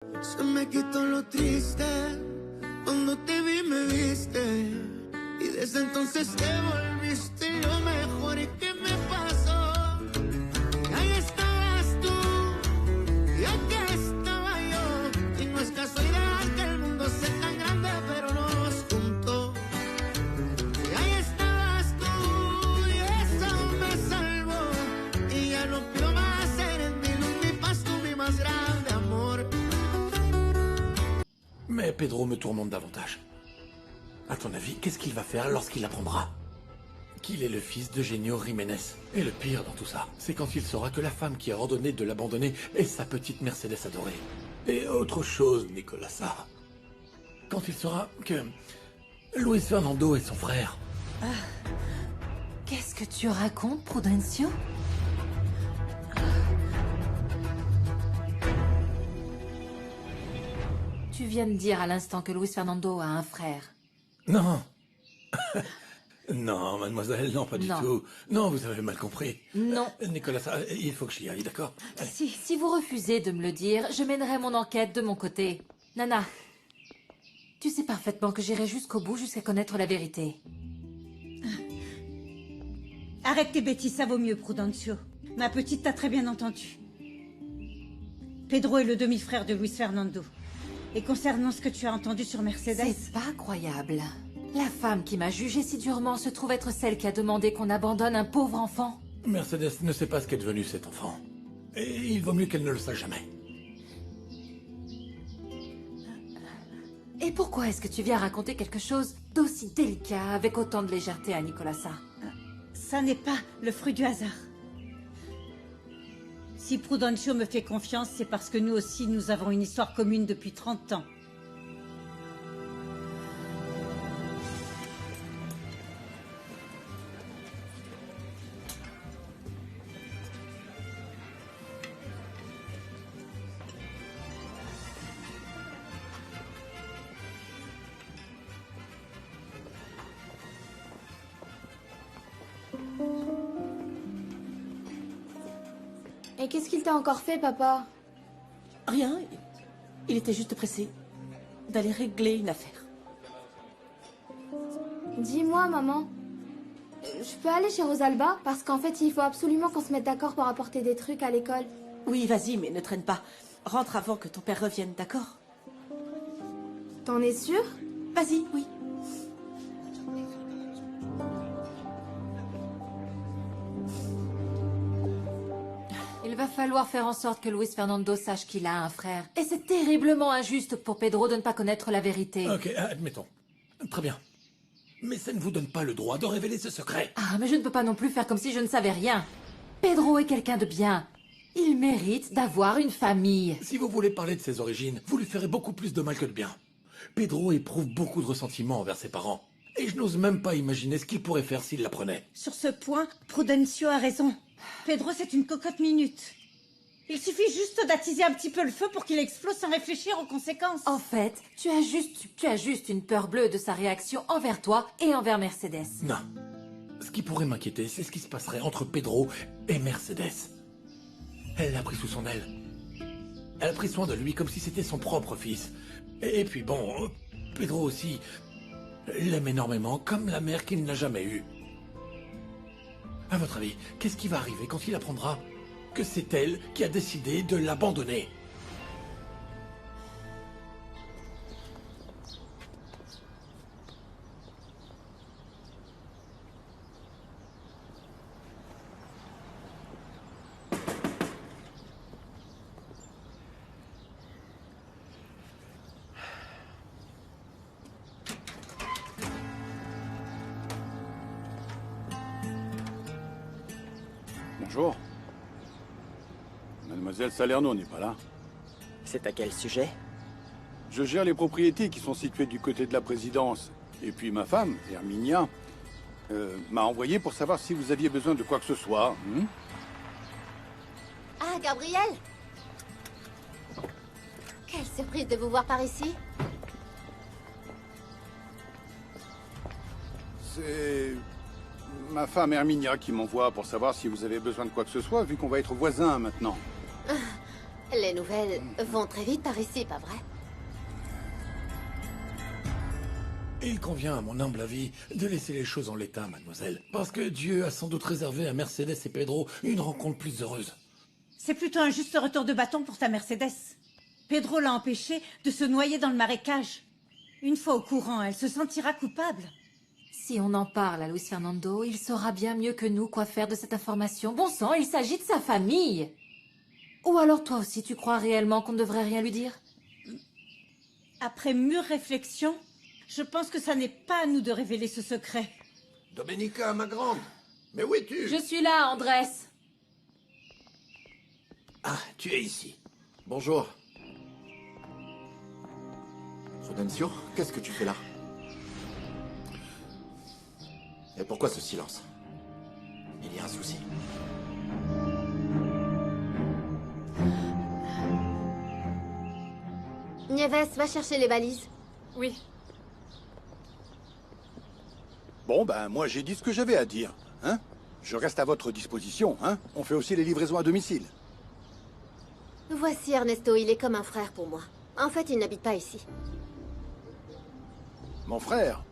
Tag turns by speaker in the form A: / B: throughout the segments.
A: Se me quitó lo triste, cuando te vi me viste, y desde entonces te volviste lo mejor. ¿Y qué me pasó? Ahí estabas tú, y aquí estaba yo, y no es casualidad que el mundo sea tan grande, pero nos juntó. Y ahí estabas tú, y eso me salvó, y ya no pido más, eres mi luz, mi paz, tú mi más grande amor.
B: Mais Pedro me tourmente davantage. À ton avis, qu'est-ce qu'il va faire lorsqu'il apprendra qu'il est le fils d'Eugenio Jiménez? Et le pire dans tout ça, c'est quand il saura que la femme qui a ordonné de l'abandonner est sa petite Mercedes adorée. Et autre chose, Nicolasa. Quand il saura que Luis Fernando est son frère.
C: Qu'est-ce que tu racontes, Prudencio? Tu viens de dire à l'instant que Luis Fernando a un frère.
B: Non. Non, mademoiselle, non, pas du
C: Non.
B: tout. Non, vous avez mal compris.
C: Non.
B: Nicolasa, il faut que j'y aille, d'accord? Allez.
C: Si vous refusez de me le dire, je mènerai mon enquête de mon côté. Nana, tu sais parfaitement que j'irai jusqu'au bout jusqu'à connaître la vérité.
D: Arrête tes bêtises, ça vaut mieux, Prudencio. Ma petite t'a très bien entendu. Pedro est le demi-frère de Luis Fernando. Et concernant ce que tu as entendu sur Mercedes...
C: C'est pas croyable. La femme qui m'a jugée si durement se trouve être celle qui a demandé qu'on abandonne un pauvre enfant.
B: Mercedes ne sait pas ce qu'est devenu cet enfant. Et il vaut mieux qu'elle ne le sache jamais.
C: Et pourquoi est-ce que tu viens raconter quelque chose d'aussi délicat avec autant de légèreté à Nicolasa?
D: Ça n'est pas le fruit du hasard. Si Prudencio me fait confiance, c'est parce que nous aussi, nous avons une histoire commune depuis 30 ans.
E: Et qu'est-ce qu'il t'a encore fait, papa?
F: Rien. Il était juste pressé d'aller régler une affaire.
E: Dis-moi, maman. Je peux aller chez Rosalba? Parce qu'en fait, il faut absolument qu'on se mette d'accord pour apporter des trucs à l'école.
F: Oui, vas-y, mais ne traîne pas. Rentre avant que ton père revienne, d'accord?
E: T'en es sûr?
F: Vas-y, oui.
C: Il va falloir faire en sorte que Luis Fernando sache qu'il a un frère. Et c'est terriblement injuste pour Pedro de ne pas connaître la vérité.
B: Ok, admettons. Très bien. Mais ça ne vous donne pas le droit de révéler ce secret.
C: Ah, mais je ne peux pas non plus faire comme si je ne savais rien. Pedro est quelqu'un de bien. Il mérite d'avoir une famille.
B: Si vous voulez parler de ses origines, vous lui ferez beaucoup plus de mal que de bien. Pedro éprouve beaucoup de ressentiment envers ses parents. Et je n'ose même pas imaginer ce qu'il pourrait faire s'il l'apprenait.
D: Sur ce point, Prudencio a raison. Pedro, c'est une cocotte minute. Il suffit juste d'attiser un petit peu le feu pour qu'il explose sans réfléchir aux conséquences.
C: En fait, tu as juste une peur bleue de sa réaction envers toi et envers Mercedes.
B: Non. Ce qui pourrait m'inquiéter, c'est ce qui se passerait entre Pedro et Mercedes. Elle l'a pris sous son aile. Elle a pris soin de lui comme si c'était son propre fils. Et puis bon, Pedro aussi l'aime énormément, comme la mère qu'il n'a jamais eue. À votre avis, qu'est-ce qui va arriver quand il apprendra que c'est elle qui a décidé de l'abandonner?
G: Bonjour. Mademoiselle Salerno n'est pas là.
H: C'est à quel sujet?
G: Je gère les propriétés qui sont situées du côté de la présidence. Et puis ma femme, Herminia, m'a envoyé pour savoir si vous aviez besoin de quoi que ce soit.
I: Ah, Gabriel! Quelle surprise de vous voir par ici.
G: C'est ma femme Herminia qui m'envoie pour savoir si vous avez besoin de quoi que ce soit, vu qu'on va être voisins maintenant.
I: Les Les nouvelles vont très vite par ici, pas vrai?
B: Il convient, à mon humble avis, de laisser les choses en l'état, mademoiselle. Parce que Dieu a sans doute réservé à Mercedes et Pedro une rencontre plus heureuse.
D: C'est plutôt un juste retour de bâton pour ta Mercedes. Pedro l'a empêché de se noyer dans le marécage. Une fois au courant, elle se sentira coupable.
C: Si on en parle à Luis Fernando, il saura bien mieux que nous quoi faire de cette information. Bon sang, il s'agit de sa famille. Ou alors toi aussi, tu crois réellement qu'on ne devrait rien lui dire?
D: Après mûre réflexion, je pense que ça n'est pas à nous de révéler ce secret.
J: Domenica, ma grande, mais où es-tu?
C: Je suis là, Andrés.
J: Ah, tu es ici. Bonjour. Prudencio, qu'est-ce que tu fais là? Et pourquoi ce silence? Il y a un souci.
I: Nieves, va chercher les valises.
C: Oui.
G: Bon, ben, moi, j'ai dit ce que j'avais à dire, hein? Je reste à votre disposition, hein? On fait aussi les livraisons à domicile.
I: Voici Ernesto, il est comme un frère pour moi. En fait, il n'habite pas ici.
G: Mon frère?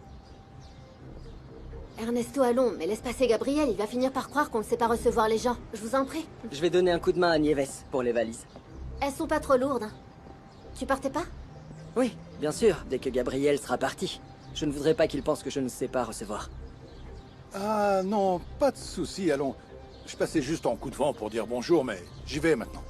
I: Ernesto, allons, mais laisse passer Gabriel, il va finir par croire qu'on ne sait pas recevoir les gens. Je vous en prie.
H: Je vais donner un coup de main à Nieves pour les valises.
I: Elles sont pas trop lourdes, hein. Tu partais pas?
H: Oui, bien sûr, dès que Gabriel sera parti. Je ne voudrais pas qu'il pense que je ne sais pas recevoir.
G: Ah, non, pas de souci, allons. Je passais juste en coup de vent pour dire bonjour, mais j'y vais maintenant.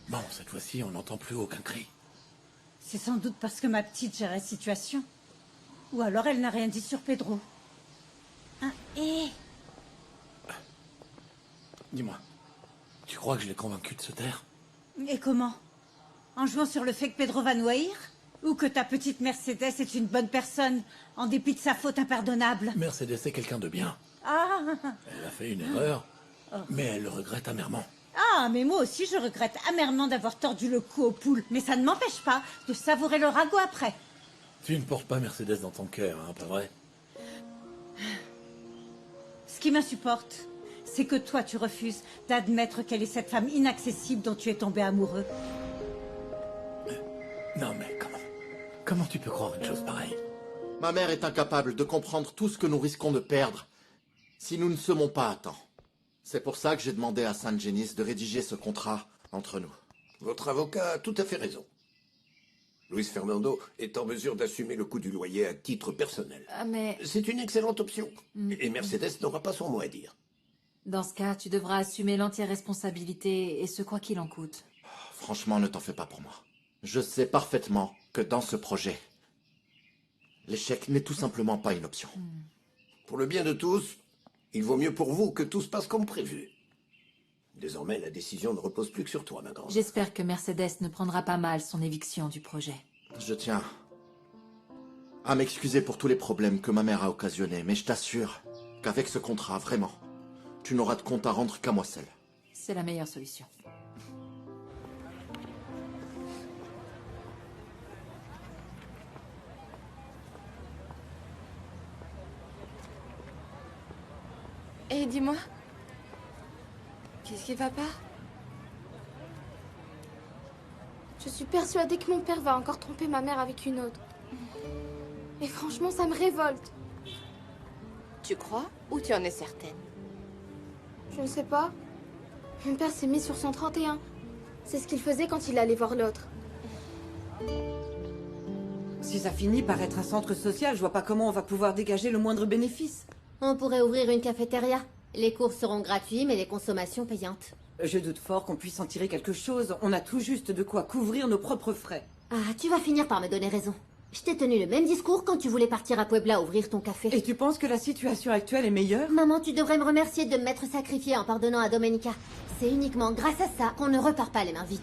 B: Bon, cette fois-ci, on n'entend plus aucun cri.
D: C'est sans doute parce que ma petite gère la situation. Ou alors elle n'a rien dit sur Pedro. Hein, et...
B: Dis-moi, tu crois que je l'ai convaincu de se taire?
D: Et comment? En jouant sur le fait que Pedro va nous haïr? Ou que ta petite Mercedes est une bonne personne, en dépit de sa faute impardonnable?
B: Mercedes est quelqu'un de bien.
D: Ah,
B: Elle a fait une erreur, mais elle le regrette amèrement.
D: ah, mais moi aussi je regrette amèrement d'avoir tordu le cou aux poules. Mais ça ne m'empêche pas de savourer le ragoût après.
B: Tu ne portes pas Mercedes dans ton cœur, hein, pas vrai?
D: Ce qui m'insupporte, c'est que toi tu refuses d'admettre qu'elle est cette femme inaccessible dont tu es tombé amoureux.
B: Non mais comment tu peux croire une chose pareille?
J: Ma mère est incapable de comprendre tout ce que nous risquons de perdre si nous ne semons pas à temps. C'est pour ça que j'ai demandé à Saint Genis de rédiger ce contrat entre nous.
K: Votre avocat a tout à fait raison. Luis Fernando est en mesure d'assumer le coût du loyer à titre personnel.
C: Ah, mais...
K: C'est une excellente option. Et Mercedes n'aura pas son mot à dire.
C: Dans ce cas, tu devras assumer l'entière responsabilité, et ce quoi qu'il en coûte.
J: Franchement, ne t'en fais pas pour moi. Je sais parfaitement que dans ce projet, l'échec n'est tout simplement pas une option.
K: Pour le bien de tous, il vaut mieux pour vous que tout se passe comme prévu. Désormais, la décision ne repose plus que sur toi, ma grande.
C: J'espère que Mercedes ne prendra pas mal son éviction du projet.
J: Je tiens à m'excuser pour tous les problèmes que ma mère a occasionnés, mais je t'assure qu'avec ce contrat, vraiment, tu n'auras de compte à rendre qu'à moi seul.
C: C'est la meilleure solution.
L: Et dis-moi, qu'est-ce qui va pas?
E: Je suis persuadée que mon père va encore tromper ma mère avec une autre. Et franchement, ça me révolte.
L: Tu crois ou tu en es certaine?
E: Je ne sais pas. Mon père s'est mis sur son 31. C'est ce qu'il faisait quand il allait voir l'autre.
M: Si ça finit par être un centre social, je vois pas comment on va pouvoir dégager le moindre bénéfice.
I: On pourrait ouvrir une cafétéria. Les cours seront gratuits, mais les consommations payantes.
M: Je doute fort qu'on puisse en tirer quelque chose. On a tout juste de quoi couvrir nos propres frais.
I: Ah, tu vas finir par me donner raison. Je t'ai tenu le même discours quand tu voulais partir à Puebla ouvrir ton café.
M: Et tu penses que la situation actuelle est meilleure?
I: Maman, tu devrais me remercier de m'être sacrifiée en pardonnant à Domenica. C'est uniquement grâce à ça qu'on ne repart pas les mains vides.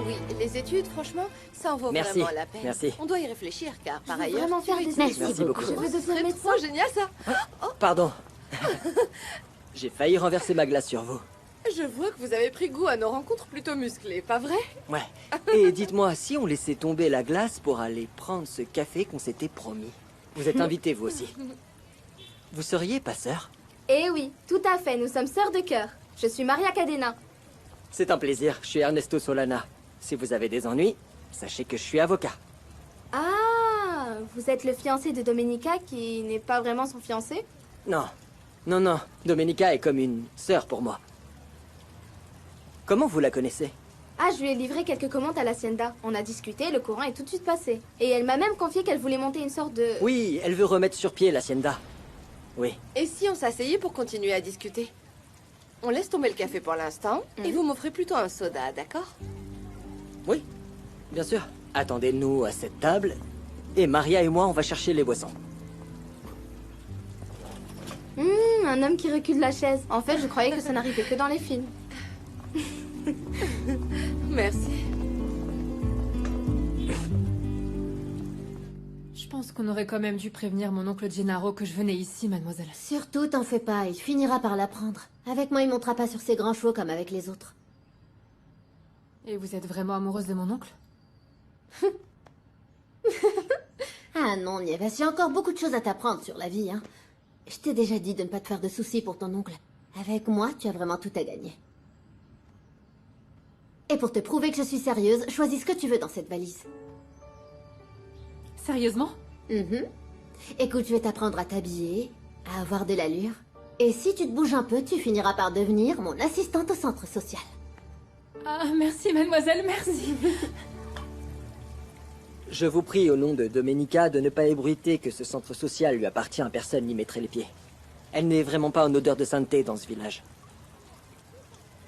L: Oui, les études, franchement, ça en vaut
H: Merci,
L: vraiment la peine.
H: merci.
L: On doit y réfléchir, car par
E: Je veux
L: ailleurs...
E: vraiment faire des
H: Merci
E: études.
H: beaucoup.
E: Je veux devenir
L: C'est
E: médecin.
L: trop génial, ça.
H: Pardon. J'ai failli renverser ma glace sur vous.
L: Je vois que vous avez pris goût à nos rencontres plutôt musclées, pas vrai?
H: Ouais. Et dites-moi, si on laissait tomber la glace pour aller prendre ce café qu'on s'était promis. Vous êtes invités, vous aussi. Vous seriez pas sœur?
E: Eh oui, tout à fait, nous sommes sœurs de cœur. Je suis Maria Cadena.
H: C'est un plaisir, je suis Ernesto Solana. Si vous avez des ennuis, sachez que je suis avocat.
E: Ah, vous êtes le fiancé de Domenica qui n'est pas vraiment son fiancé?
H: Non, non, non. Domenica est comme une sœur pour moi. Comment vous la connaissez?
E: Ah, je lui ai livré quelques commandes à l'Hacienda. On a discuté, le courant est tout de suite passé. Et elle m'a même confié qu'elle voulait monter une sorte de...
H: Oui, elle veut remettre sur pied l'Hacienda. Oui.
L: Et si on s'asseyait pour continuer à discuter? On laisse tomber le café pour l'instant, et vous m'offrez plutôt un soda, d'accord?
H: Oui, bien sûr. Attendez-nous à cette table, et Maria et moi, on va chercher les boissons.
E: Un homme qui recule la chaise. En fait, je croyais que ça n'arrivait que dans les films.
L: Merci.
C: Je pense qu'on aurait quand même dû prévenir mon oncle Gennaro que je venais ici, mademoiselle.
I: Surtout, t'en fais pas, il finira par l'apprendre. Avec moi, il montera pas sur ses grands chevaux comme avec les autres.
C: Et vous êtes vraiment amoureuse de mon oncle?
I: Ah non, Nieves, j'ai encore beaucoup de choses à t'apprendre sur la vie, hein. Je t'ai déjà dit de ne pas te faire de soucis pour ton oncle. Avec moi, tu as vraiment tout à gagner. Et pour te prouver que je suis sérieuse, choisis ce que tu veux dans cette valise.
C: Sérieusement?
I: Écoute, je vais t'apprendre à t'habiller, à avoir de l'allure. Et si tu te bouges un peu, tu finiras par devenir mon assistante au centre social.
C: Ah, merci, mademoiselle, merci.
H: Je vous prie, au nom de Domenica, de ne pas ébruiter que ce centre social lui appartient, personne n'y mettrait les pieds. Elle n'est vraiment pas en odeur de sainteté dans ce village.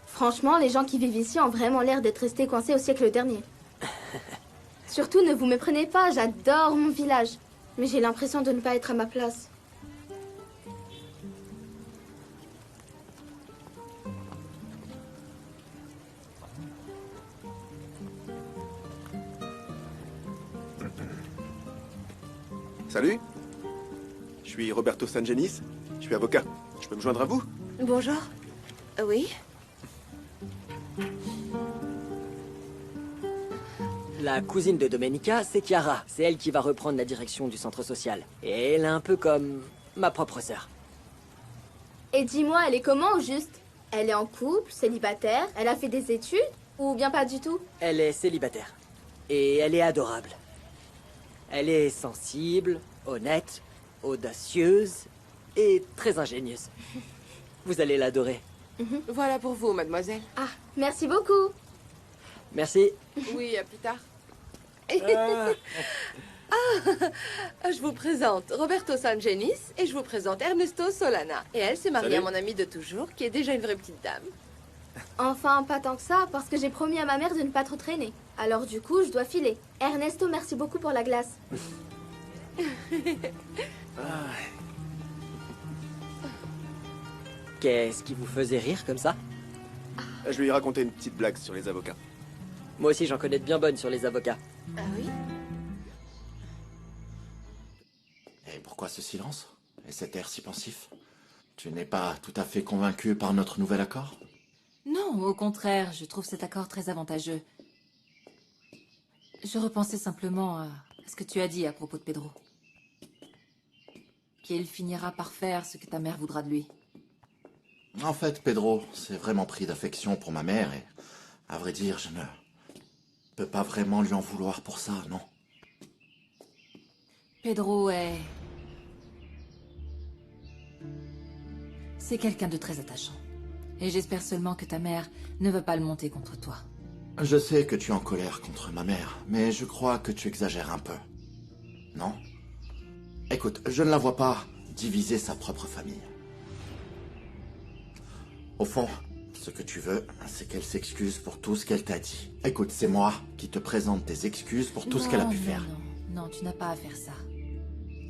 E: Franchement, les gens qui vivent ici ont vraiment l'air d'être restés coincés au siècle dernier. Surtout, ne vous méprenez pas, j'adore mon village. Mais j'ai l'impression de ne pas être à ma place.
N: Salut, je suis Roberto Sangenis, je suis avocat. Je peux me joindre à vous?
L: Bonjour. Oui?
H: La cousine de Domenica, c'est Chiara. C'est elle qui va reprendre la direction du centre social. Et elle est un peu comme ma propre sœur.
E: Et dis-moi, elle est comment au juste? Elle est en couple, célibataire, elle a fait des études? Ou bien pas du tout?
H: Elle est célibataire. Et elle est adorable. Elle est sensible, honnête, audacieuse et très ingénieuse. Vous allez l'adorer.
L: Voilà pour vous, mademoiselle.
E: Ah, merci beaucoup.
H: Merci.
L: Oui, à plus tard. Je vous présente Roberto Sangenis et je vous présente Ernesto Solana. Et elle, c'est Maria,
N: Salut.
L: mon amie de toujours, qui est déjà une vraie petite dame.
E: Enfin, pas tant que ça, parce que j'ai promis à ma mère de ne pas trop traîner. Alors du coup, je dois filer. Ernesto, merci beaucoup pour la glace.
H: Qu'est-ce qui vous faisait rire comme ça?
N: Je lui ai raconté une petite blague sur les avocats.
H: Moi aussi, j'en connais de bien bonnes sur les avocats.
L: Ah oui?
J: Et pourquoi ce silence? Et cet air si pensif? Tu n'es pas tout à fait convaincu par notre nouvel accord?
C: Non, au contraire, je trouve cet accord très avantageux. Je repensais simplement à ce que tu as dit à propos de Pedro. Qu'il finira par faire ce que ta mère voudra de lui.
J: En fait, Pedro s'est vraiment pris d'affection pour ma mère et, à vrai dire, je ne peux pas vraiment lui en vouloir pour ça, non?
C: Pedro est... C'est quelqu'un de très attachant. Et j'espère seulement que ta mère ne va pas le monter contre toi.
J: Je sais que tu es en colère contre ma mère, mais je crois que tu exagères un peu. Non? Écoute, je ne la vois pas diviser sa propre famille. Au fond, ce que tu veux, c'est qu'elle s'excuse pour tout ce qu'elle t'a dit. Écoute, c'est moi qui te présente des excuses pour tout ce qu'elle a pu faire.
C: Non, tu n'as pas à faire ça.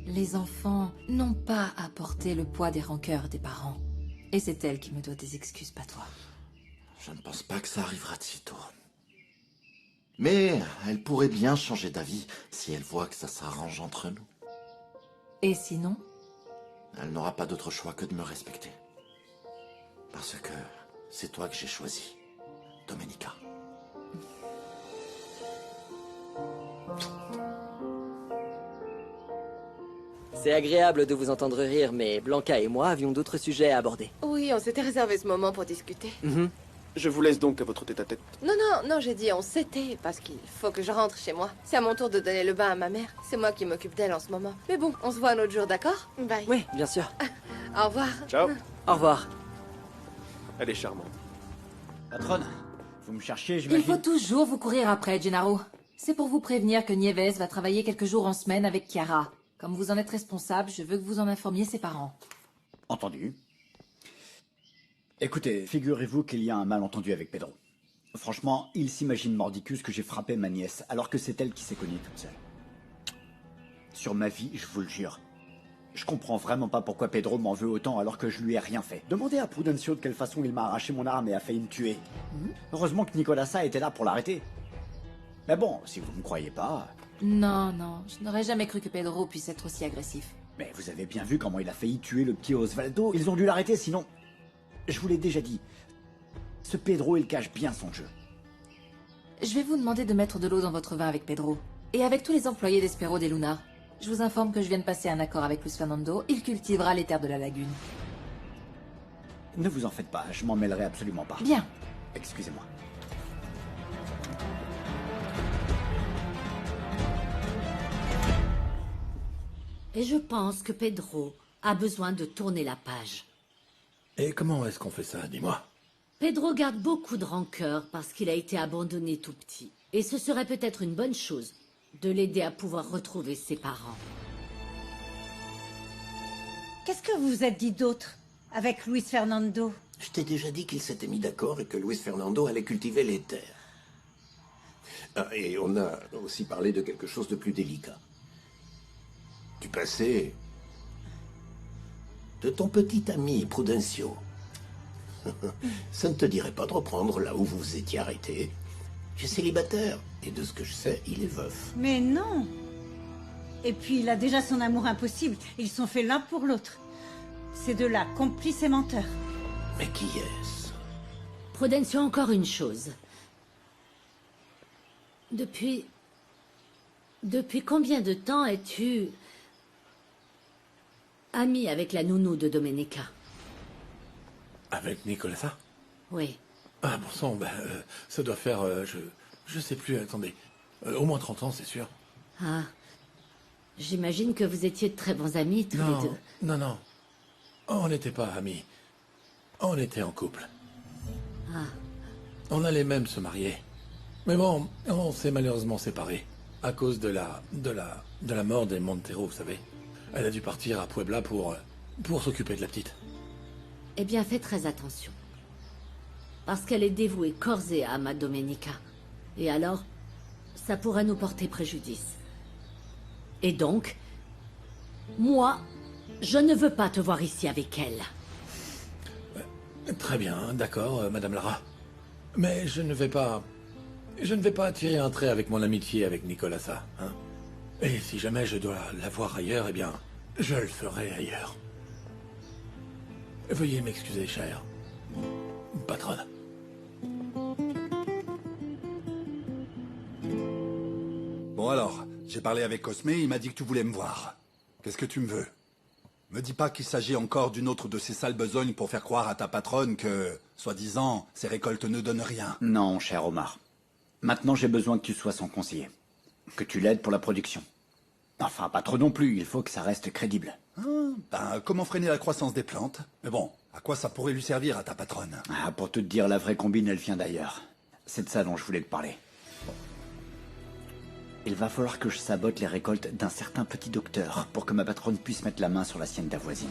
C: Les enfants n'ont pas à porter le poids des rancœurs des parents. Et c'est elle qui me doit des excuses, pas toi.
J: Je ne pense pas que ça arrivera de sitôt. Mais elle pourrait bien changer d'avis si elle voit que ça s'arrange entre nous.
C: Et sinon?
J: Elle n'aura pas d'autre choix que de me respecter. Parce que C'est toi que j'ai choisi, Domenica.
H: C'est agréable de vous entendre rire, mais Blanca et moi avions d'autres sujets à aborder.
L: Oui, on s'était réservé ce moment pour discuter.
N: Je vous laisse donc à votre tête-à-tête.
L: Non, j'ai dit on s'était, parce qu'il faut que je rentre chez moi. C'est à mon tour de donner le bain à ma mère. C'est moi qui m'occupe d'elle en ce moment. Mais bon, on se voit un autre jour, d'accord? Bye.
H: Oui, bien sûr.
L: Au revoir.
N: Ciao.
H: Au revoir.
N: Elle est charmante.
O: Patronne, vous me cherchiez,
C: Il
O: j'imagine?
C: faut toujours vous courir après, Gennaro. C'est pour vous prévenir que Nieves va travailler quelques jours en semaine avec Chiara. Comme vous en êtes responsable, je veux que vous en informiez ses parents.
O: Entendu. Écoutez, figurez-vous qu'il y a un malentendu avec Pedro. Franchement, il s'imagine mordicus que j'ai frappé ma nièce, alors que c'est elle qui s'est cognée toute seule. Sur ma vie, je vous le jure. Je comprends vraiment pas pourquoi Pedro m'en veut autant alors que je lui ai rien fait. Demandez à Prudencio de quelle façon il m'a arraché mon arme et a failli me tuer. Heureusement que Nicolasa était là pour l'arrêter. Mais bon, si vous me croyez pas...
C: Non, je n'aurais jamais cru que Pedro puisse être aussi agressif.
O: Mais vous avez bien vu comment il a failli tuer le petit Osvaldo. Ils ont dû l'arrêter, sinon... Je vous l'ai déjà dit. Ce Pedro, il cache bien son jeu.
C: Je vais vous demander de mettre de l'eau dans votre vin avec Pedro. Et avec tous les employés d'Espero de Luna. Je vous informe que je viens de passer un accord avec Luis Fernando. Il cultivera les terres de la lagune.
O: Ne vous en faites pas, je m'en mêlerai absolument pas.
C: Bien.
O: Excusez-moi.
P: Et je pense que Pedro a besoin de tourner la page.
B: Et comment est-ce qu'on fait ça, dis-moi?
P: Pedro garde beaucoup de rancœur parce qu'il a été abandonné tout petit. Et ce serait peut-être une bonne chose de l'aider à pouvoir retrouver ses parents.
D: Qu'est-ce que vous vous êtes dit d'autre avec Luis Fernando?
K: Je t'ai déjà dit qu'ils s'étaient mis d'accord et que Luis Fernando allait cultiver les terres. Ah, et on a aussi parlé de quelque chose de plus délicat. Du passé de ton petit ami Prudencio. Ça ne te dirait pas de reprendre là où vous vous étiez arrêté. Tu es célibataire, et de ce que je sais, il est veuf.
D: Mais non. Et puis il a déjà son amour impossible. Ils sont faits l'un pour l'autre. Ces deux-là, complices et menteurs.
K: Mais qui est-ce?
P: Prudencio, encore une chose. Depuis combien de temps es-tu ami avec la nounou de Domenica?
B: Avec Nicolasa?
P: Oui.
B: Ah, bon sang, ça doit faire... je sais plus, attendez. Au moins 30 ans, c'est sûr.
P: Ah. J'imagine que vous étiez de très bons amis, tous les deux.
B: Non. On n'était pas amis. On était en couple.
P: Ah.
B: On allait même se marier. Mais bon, on s'est malheureusement séparés. À cause de la mort des Montero, vous savez. Elle a dû partir à Puebla pour s'occuper de la petite.
P: Eh bien, faites très attention. Parce qu'elle est dévouée corps et âme à Domenica. Et alors, ça pourrait nous porter préjudice. Et donc, moi, je ne veux pas te voir ici avec elle.
B: Très bien, d'accord, Madame Lara. Mais je ne vais pas tirer un trait avec mon amitié avec Nicolasa, hein. Et si jamais je dois la voir ailleurs, eh bien, je le ferai ailleurs. Veuillez m'excuser, chère patronne.
Q: Bon alors, j'ai parlé avec Cosme, il m'a dit que tu voulais me voir. Qu'est-ce que tu me veux? Me dis pas qu'il s'agit encore d'une autre de ces sales besognes pour faire croire à ta patronne que, soi-disant, ces récoltes ne donnent rien.
O: Non, cher Omar. Maintenant, j'ai besoin que tu sois son conseiller. Que tu l'aides pour la production. Enfin, pas trop non plus, il faut que ça reste crédible.
Q: Comment freiner la croissance des plantes? Mais bon, à quoi ça pourrait lui servir à ta patronne?
O: Ah, pour te dire, la vraie combine, elle vient d'ailleurs. C'est de ça dont je voulais te parler. Il va falloir que je sabote les récoltes d'un certain petit docteur pour que ma patronne puisse mettre la main sur la sienne voisine.